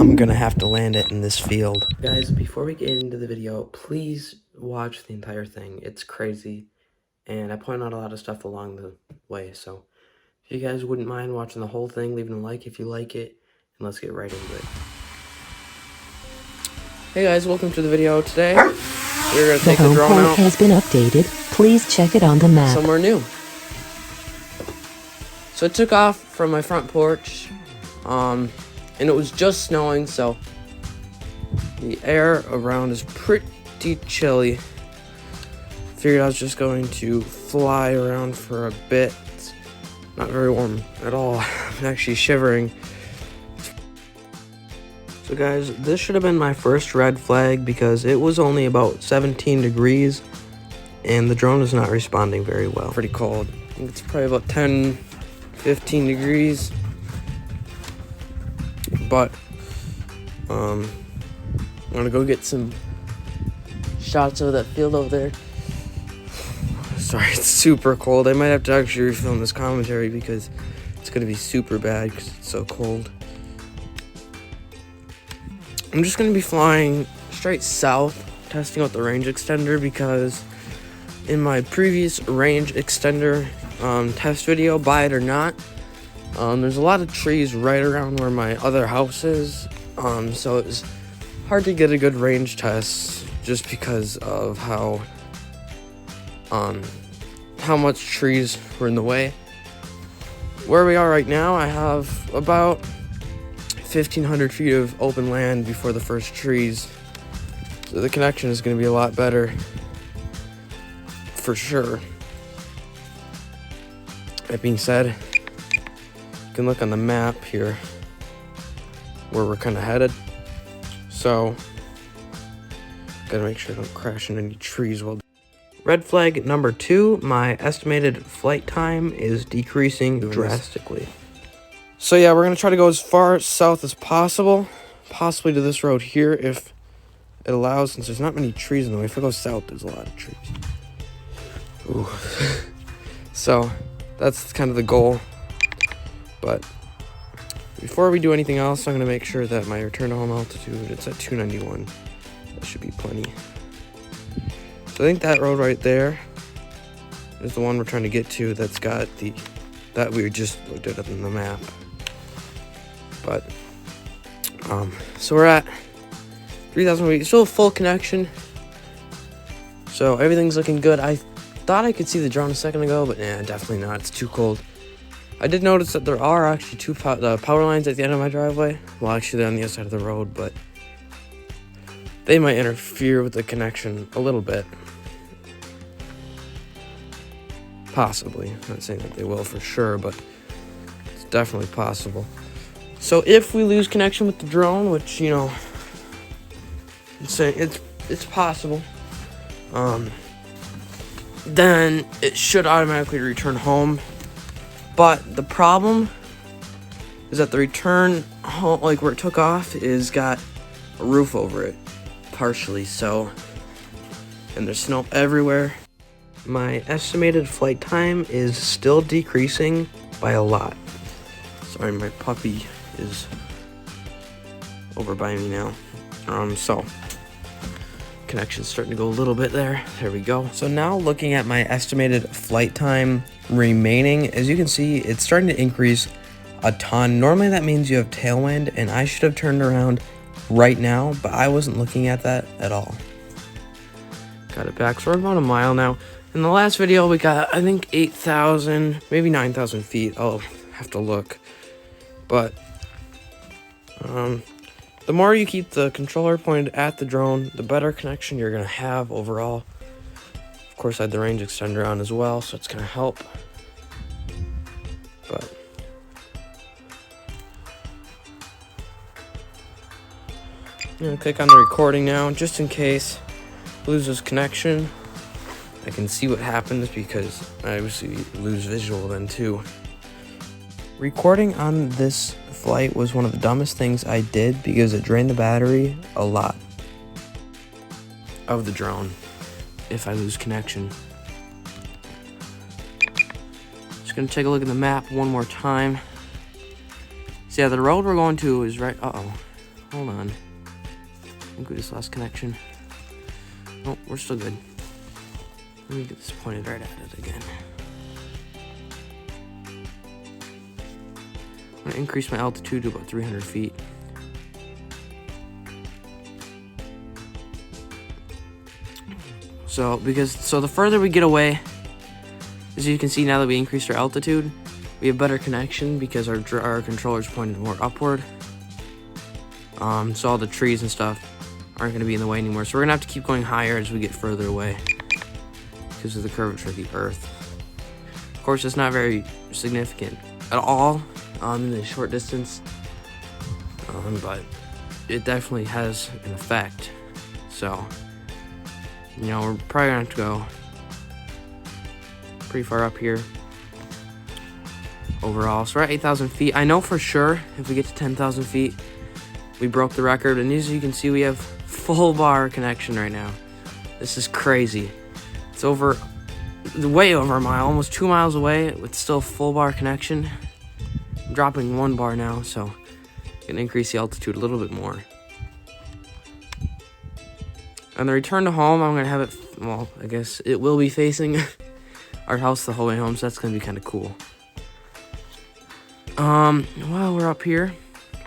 I'm gonna have to land it in this field. Guys, before we get into the video, please watch the entire thing. It's crazy, and I point out a lot of stuff along the way, so if you guys wouldn't mind watching the whole thing, leaving a like if you like it, and let's get right into it. Hey guys, welcome to the video. Today, we're going to take the drone out. Has been updated. Please check it on the map. Somewhere new. So it took off from my front porch, and it was just snowing, so the air around is pretty chilly. Figured I was just going to fly around for a bit. It's not very warm at all. I'm actually shivering. So guys, this should have been my first red flag because it was only about 17 degrees and the drone is not responding very well. Pretty cold. I think it's probably about 10, 15 degrees. But I'm gonna go get some shots of that field over there. Sorry, it's super cold. I might have to actually refilm this commentary because it's gonna be super bad because it's so cold. I'm just gonna be flying straight south, testing out the range extender because in my previous range extender test video, buy it or not, there's a lot of trees right around where my other house is, so it's hard to get a good range test just because of how much trees were in the way. Where we are right now, I have about 1,500 feet of open land before the first trees, so the connection is going to be a lot better for sure. That being said, you can look on the map here where we're kind of headed, so gotta make sure I don't crash into any trees while. Red flag number 2, my estimated flight time is decreasing drastically. So yeah, we're going to try to go as far south as possible, possibly to this road here if it allows, since there's not many trees in the way. If I go south, there's a lot of trees. Ooh. So that's kind of the goal. But before we do anything else, I'm going to make sure that my return to home altitude, it's at 291. That should be plenty. So I think that road right there is the one we're trying to get to that's got that we just looked at on the map. But so we're at 3,000 feet, still a full connection, so everything's looking good. I thought I could see the drone a second ago, but nah, definitely not. It's too cold. I did notice that there are actually two power lines at the end of my driveway. Well, actually they're on the other side of the road, but they might interfere with the connection a little bit. Possibly. I'm not saying that they will for sure, but it's definitely possible. So if we lose connection with the drone, which, you know, it's possible, then it should automatically return home. But the problem is that the return home, like where it took off, is got a roof over it, partially, so, and there's snow everywhere. My estimated flight time is still decreasing by a lot. Sorry, my puppy is over by me now. So connection's starting to go a little bit there. There we go. So now looking at my estimated flight time remaining, as you can see, it's starting to increase a ton. Normally that means you have tailwind, and I should have turned around right now, but I wasn't looking at that at all. Got it back. So we're about a mile now. In the last video, we got, I think, 8,000, maybe 9,000 feet. I'll have to look. But the more you keep the controller pointed at the drone, the better connection you're going to have overall. Of course, I had the range extender on as well, so it's going to help. But I'm going to click on the recording now, just in case it loses connection. I can see what happens because I obviously lose visual then too. Recording on this flight was one of the dumbest things I did because it drained the battery a lot of the drone if I lose connection. Just gonna take a look at the map one more time. So yeah, the road we're going to is right, Hold on. I think we just lost connection. Oh, we're still good. Let me get this pointed right at it again. I'm gonna increase my altitude to about 300 feet. So the further we get away, as you can see now that we increased our altitude, we have better connection because our controller's pointed more upward. So all the trees and stuff aren't going to be in the way anymore. So we're going to have to keep going higher as we get further away because of the curvature of the Earth. Of course, it's not very significant at all in the short distance, but it definitely has an effect. So, you know, we're probably going to have to go pretty far up here overall. So we're at 8,000 feet. I know for sure if we get to 10,000 feet, we broke the record. And as you can see, we have full bar connection right now. This is crazy. It's way over a mile, almost 2 miles away with still full bar connection. I'm dropping 1 bar now, so I can increase the altitude a little bit more. On the return to home, I'm going to have it, well, I guess it will be facing our house the whole way home, so that's going to be kind of cool. While we're up here,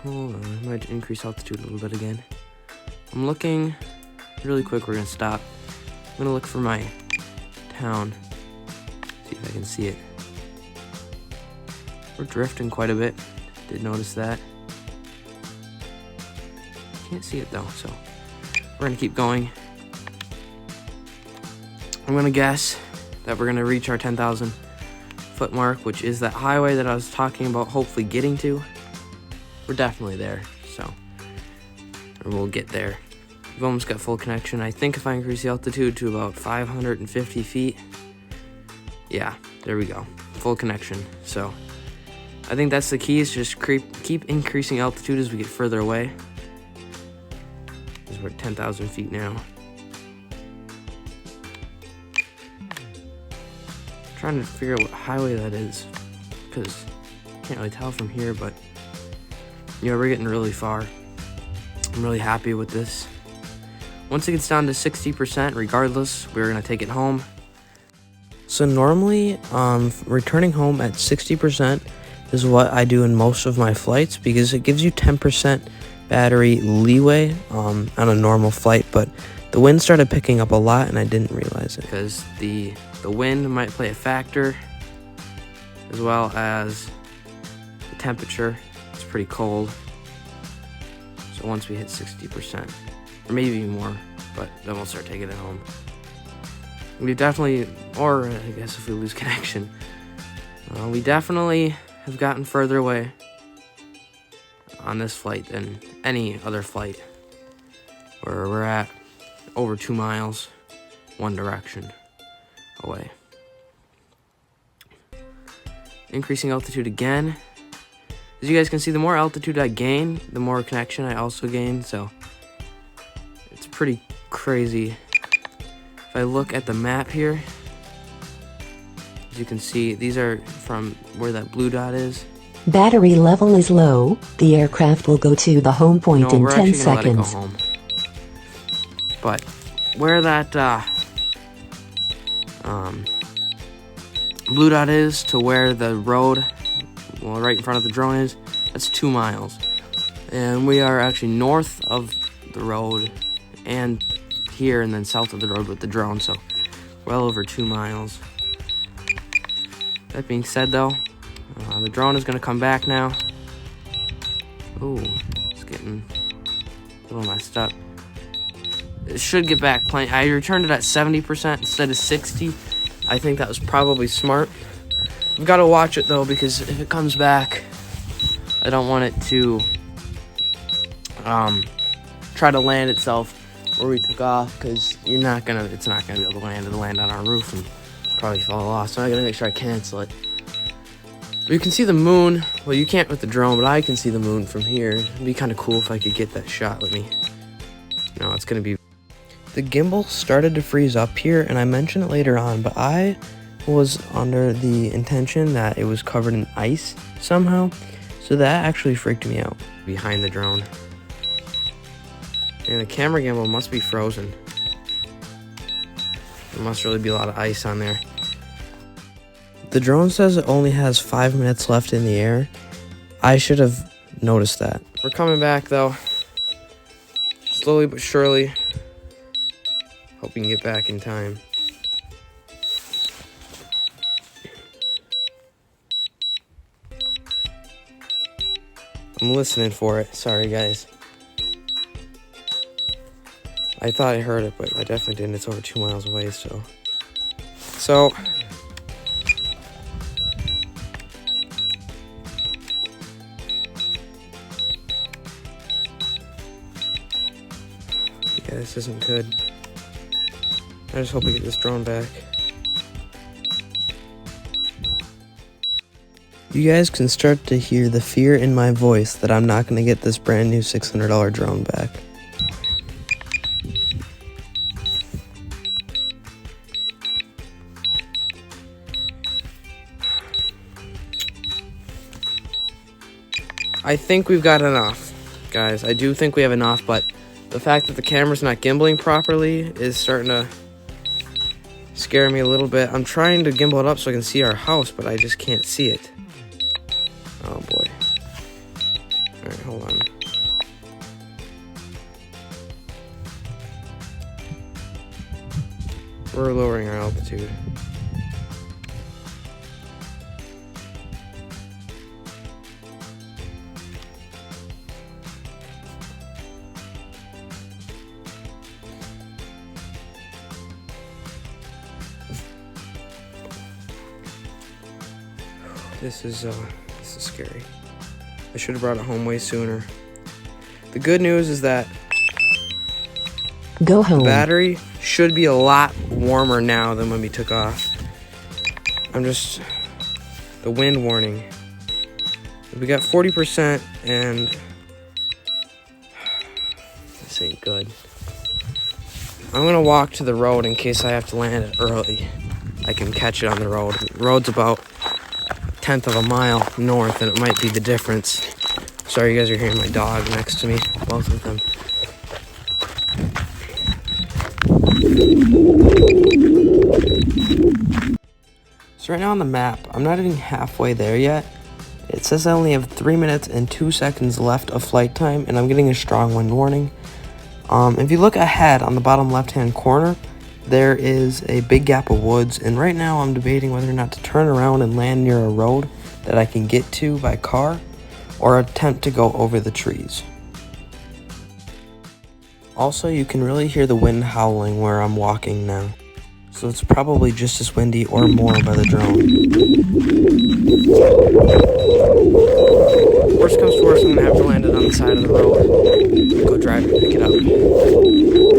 hold on, I might increase altitude a little bit again. I'm looking, really quick, we're going to stop. I'm going to look for my town, see if I can see it. We're drifting quite a bit, did notice that. Can't see it though, so we're going to keep going. I'm going to guess that we're going to reach our 10,000 foot mark, which is that highway that I was talking about hopefully getting to. We're definitely there, so we'll get there. We've almost got full connection. I think if I increase the altitude to about 550 feet, yeah, there we go, full connection. So I think that's the key, is just keep increasing altitude as we get further away. We're at 10,000 feet now. Trying to figure out what highway that is, because I can't really tell from here, but yeah, we're getting really far. I'm really happy with this. Once it gets down to 60%, regardless, we're gonna take it home. So normally, returning home at 60% is what I do in most of my flights because it gives you 10% battery leeway on a normal flight, but the wind started picking up a lot and I didn't realize it. Because the wind might play a factor, as well as the temperature. It's pretty cold. So once we hit 60%, or maybe even more, but then we'll start taking it home. We definitely, or I guess if we lose connection, we definitely have gotten further away on this flight than any other flight, where we're at over 2 miles one direction away. Increasing altitude again. As you guys can see, the more altitude I gain, the more connection I also gain, so it's pretty crazy. If I look at the map here, as you can see, these are from where that blue dot is. Battery level is low. The aircraft will go to the home point in 10 seconds. Let it go home. But where that blue dot is to where the road, well, right in front of the drone is, that's 2 miles. And we are actually north of the road and here, and then south of the road with the drone, so well over 2 miles. That being said though, the drone is going to come back now. Ooh, it's getting a little messed up. It should get back playing. I returned it at 70% instead of 60. I think that was probably smart. We've got to watch it though, because if it comes back, I don't want it to try to land itself where we took off, because it's not gonna be able to land. It'll land on our roof and probably fall off. So I gotta make sure I cancel it. But you can see the moon. Well, you can't with the drone, but I can see the moon from here. It'd be kind of cool if I could get that shot. Let me. No, it's gonna be. The gimbal started to freeze up here, and I mentioned it later on, but I was under the intention that it was covered in ice somehow, so that actually freaked me out. Behind the drone. And the camera gimbal must be frozen. There must really be a lot of ice on there. The drone says it only has 5 minutes left in the air. I should have noticed that. We're coming back though. Slowly but surely. Hope we can get back in time. I'm listening for it. Sorry, guys. I thought I heard it, but I definitely didn't. It's over 2 miles away, so... Yeah, this isn't good. I just hope we get this drone back. You guys can start to hear the fear in my voice that I'm not going to get this brand new $600 drone back. I think we've got enough, guys. I do think we have enough, but the fact that the camera's not gimbaling properly is starting to scare me a little bit. I'm trying to gimbal it up so I can see our house, but I just can't see it. Oh boy. Alright, hold on. We're lowering our altitude. This is scary. I should have brought it home way sooner. The good news is that Go home. the battery should be a lot warmer now than when we took off. The wind warning. We got 40% and this ain't good. I'm gonna walk to the road in case I have to land it early. I can catch it on the road. The road's about 1/10 of a mile north, and it might be the difference. Sorry you guys are hearing my dog next to me, both of them. So right now on the map, I'm not even halfway there yet. It says I only have 3 minutes and 2 seconds left of flight time, and I'm getting a strong wind warning. If you look ahead on the bottom left-hand corner, there is a big gap of woods, and right now I'm debating whether or not to turn around and land near a road that I can get to by car, or attempt to go over the trees. Also, you can really hear the wind howling where I'm walking now, so it's probably just as windy or more by the drone. Worst comes to worst, I'm gonna have to land it on the side of the road. Go drive and pick it up. I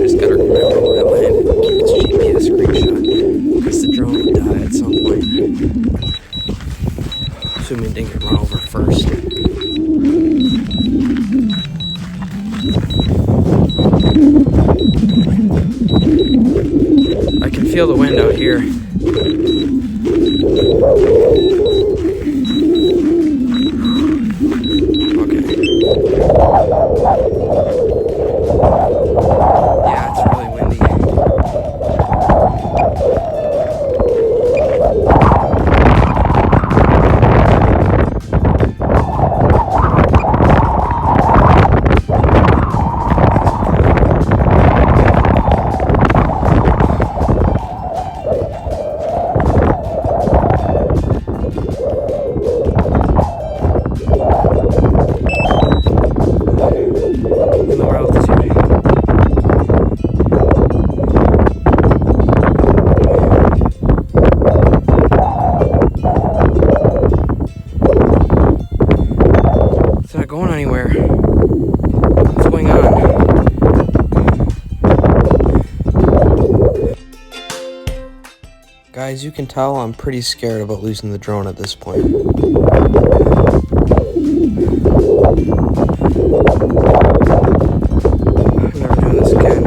just gotta remember where I landed and keep this GPS screenshot, because the drone would die at some point. Assuming it didn't get run over first. I can feel the wind out here. Yeah, it's really windy. Lower altitude. It's not going anywhere. What's going on? Guys, you can tell I'm pretty scared about losing the drone at this point. I'm never doing this again.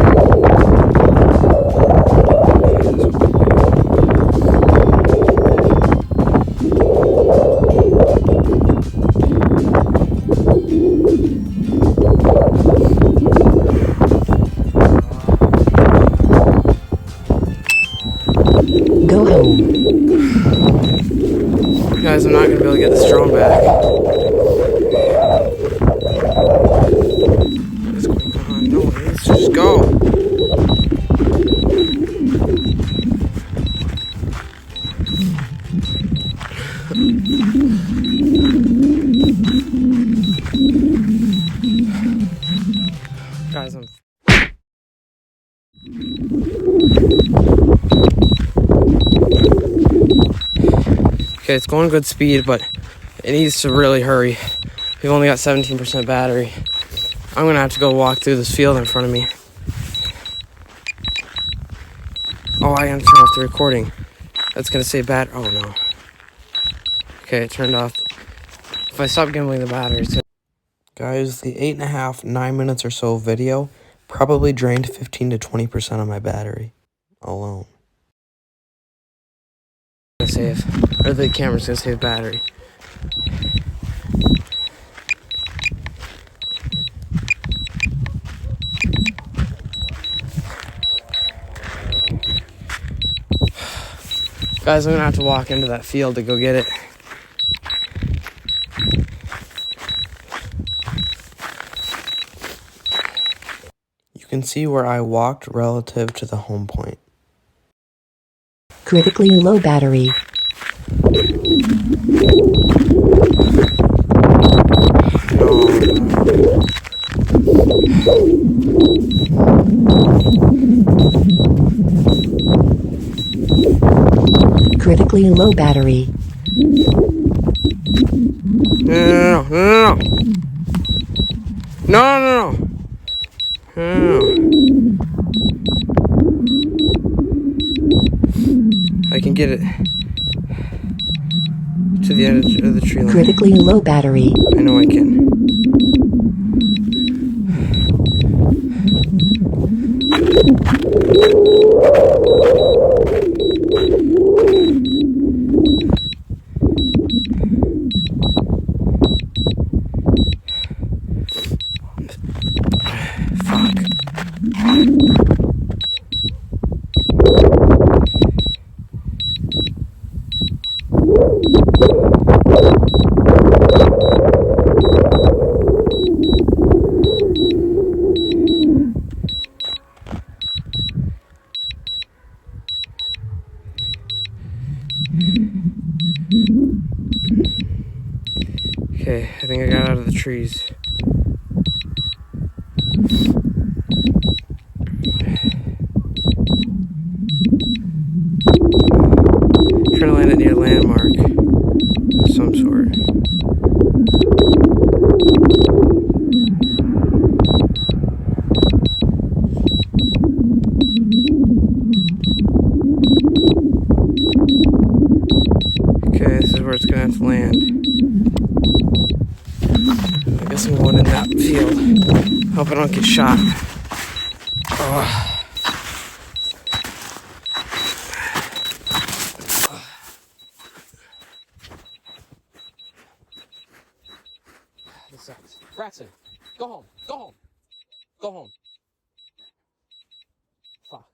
Guys, okay, it's going good speed, but it needs to really hurry. We've only got 17% battery. I'm gonna have to go walk through this field in front of me. Oh, I gotta turn off the recording. That's gonna say oh no. Okay, it turned off. If I stop gimbling the battery, it's Guys, the 8.5, 9 minutes or so video probably drained 15 to 20% of my battery alone. gonna save, or the camera's gonna save battery. Guys, I'm gonna have to walk into that field to go get it. You can see where I walked relative to the home point. Critically low battery. Critically low battery. No. I can get it to the edge of the tree line. Critically low battery. I know I can. Okay, I think I got out of the trees. Trying to land it near a landmark of some sort. Okay, this is where it's gonna have to land. I guess I'm going in that field. Hope I don't get shot. Oh. This sucks. Braxton, go home. Go home. Go home. Fuck.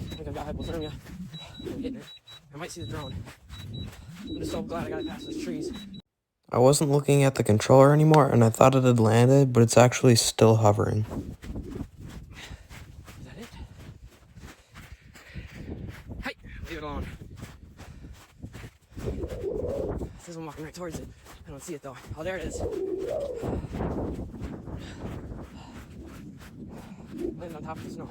I think I've got hypothermia. I'm getting it. I might see the drone. I'm just so glad I got it past those trees. I wasn't looking at the controller anymore and I thought it had landed, but it's actually still hovering. Is that it? Hey, leave it alone. It says I'm walking right towards it. I don't see it though. Oh, there it is. Landed on top of the snow.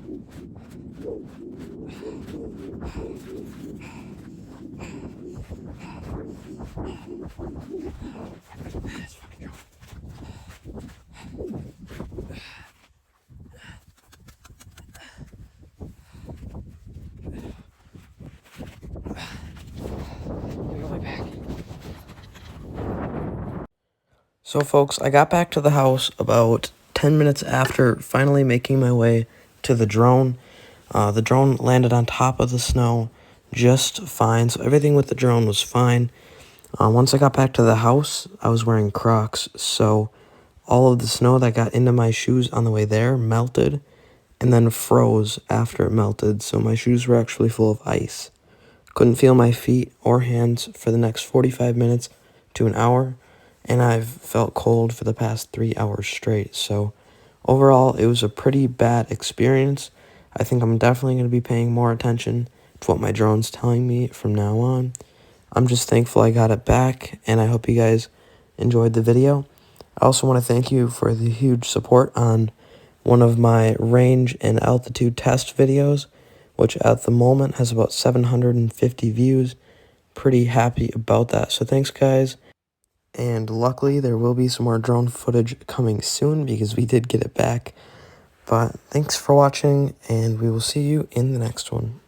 This fucking drone. Let me go way back. So folks, I got back to the house about 10 minutes after finally making my way to the drone. The drone landed on top of the snow just fine, so everything with the drone was fine. Once I got back to the house, I was wearing Crocs, so all of the snow that got into my shoes on the way there melted and then froze after it melted, so my shoes were actually full of ice. Couldn't feel my feet or hands for the next 45 minutes to an hour, and I've felt cold for the past 3 hours straight, so overall, it was a pretty bad experience. I think I'm definitely going to be paying more attention to what my drone's telling me from now on. I'm just thankful I got it back, and I hope you guys enjoyed the video. I also want to thank you for the huge support on one of my range and altitude test videos, which at the moment has about 750 views. Pretty happy about that. So thanks, guys. And luckily, there will be some more drone footage coming soon because we did get it back. But thanks for watching, and we will see you in the next one.